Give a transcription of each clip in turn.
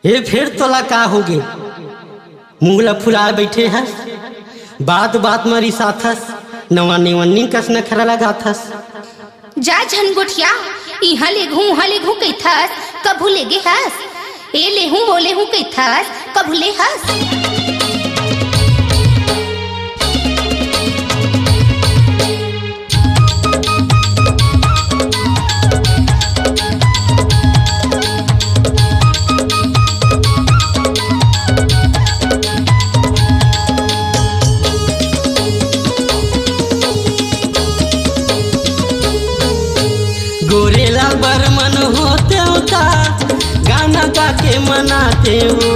ये फिर तोला का हो गे मुंगला फुला बैठे हस बात बात मरी साथस नवा निवन्नी कस न खरा लगाथस जा झनगोठिया इहाँ ले घू कैथस कभू ले गे हस ए ले हूँ बोले हूँ कैथस कभू ले हस गोरेला बरमन होते होता गाना गा के मनाते हो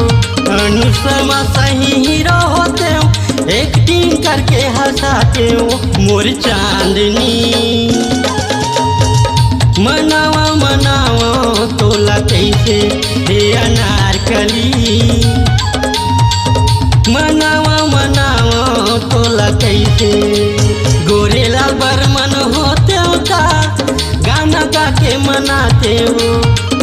अनुसमा सही हीरो होते हो एक्टिंग करके हंसाते हो मोर चांदनी मनावा मनावा तोला कैसे हे अनारकली मनावा मनावा तोला कैसे गोरेला बरमन होते होता गाना गा के मनाते हो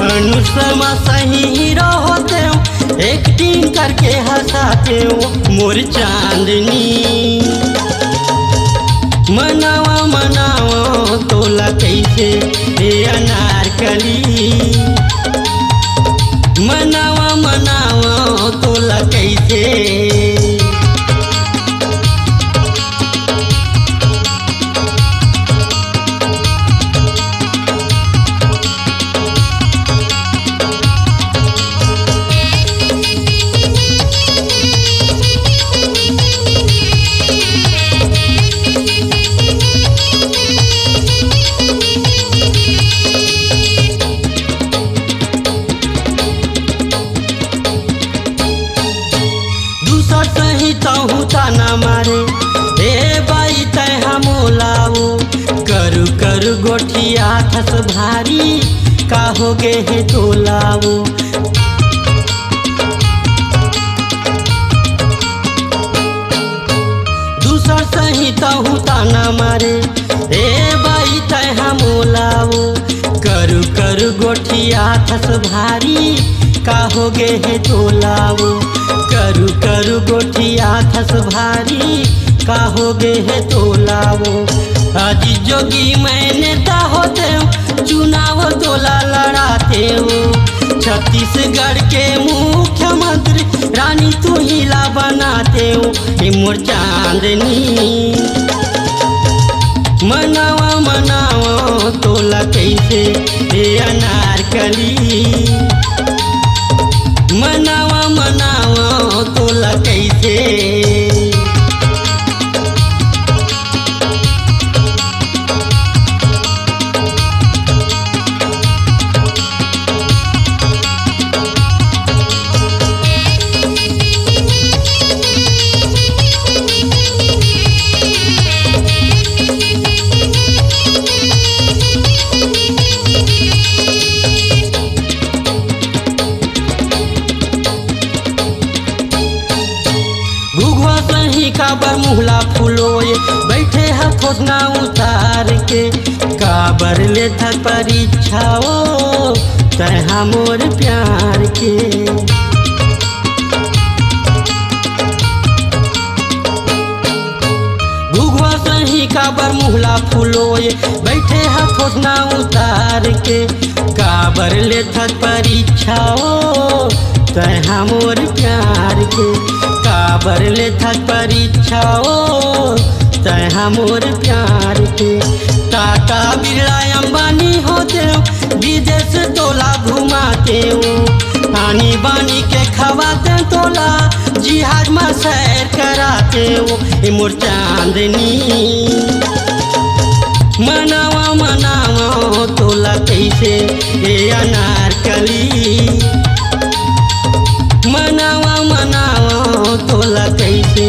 अनुसमा सही हीरो होते हो एक्टिंग करके हंसाते हो मोर चांदनी मनावा मनावा तोला कैसे हे अनारकली मनावा मनावा तोला कैसे तहु ताना मारे हे बाई तय हमोलाओ करु करु गोठिया थस भारी का हो गे हे तोलाओ दूसर सही तहु ताना मारे हे बाई तय हमोलाओ करु करु गोठिया थस भारी का हो गे हे तोलाओ करु करु गोठिया थस भारी का हो गे है तोलावो आज जोगी मैंने ता होते हो चुनाव तोला लड़ाते हो छत्तीसगढ़ के मुख्यमंत्री रानी तू हिला बनाते हो मोर चांदनी मनावा मनावा तोला कैसे हे अनारकली मनावा मनावा तोला कैसे काबर मुहला फुलोए बैठे हाथों ना उतार के काबर ले था परीक्षाओ तहा मोर प्यार के घुघुआ सही काबर मुहला फुलोए बैठे हाथों ना उतार के काबर ले था परीक्षाओ तहा मोर प्यार के काबर ले था परीक्षाओ तहा मोर प्यार के टाटा बिरला अंबानी होते हो विदेश तोला घुमाते हो पानी बानी के खवाते तोला जिहाज में सैर कराते हो मोर चांदनी मनावा मनावा तोला कैसे हे अनारकली मनावा मनावा तोला कैसे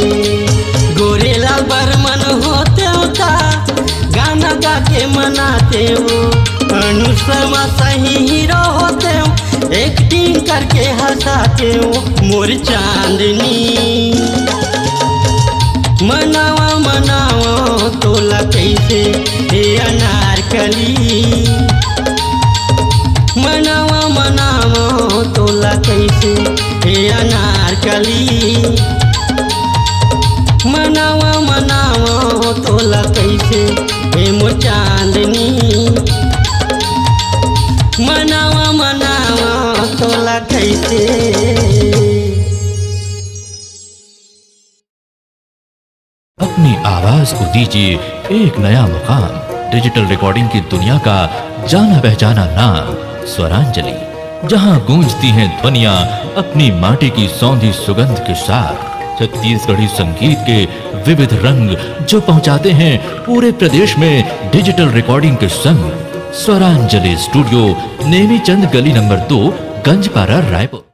गोरेला बरमन होते होता गाना गा के मनाते हो अनुसमा सही हीरो होते हो एक्टिंग करके हंसाते हो मोर चांदनी मनावा मनावा तोला कैसे हे अनारकली मनावा मनावा तोला तोला कैसे हे अनारकली। मनावा मनावा तोला कैसे हे मोर चांदनी। मनावा मनावा तोला कैसे। अपनी आवाज को दीजिए एक नया मुकाम। डिजिटल रिकॉर्डिंग की दुनिया का जाना पहचाना नाम स्वरांजलि, जहां गूंजती हैं ध्वनियां अपनी माटी की सौंधी सुगंध के साथ। छत्तीसगढ़ी संगीत के विविध रंग जो पहुंचाते हैं पूरे प्रदेश में डिजिटल रिकॉर्डिंग के संग। स्वरांजलि स्टूडियो, नेमीचंद गली नंबर 2, गंजपारा, रायपुर।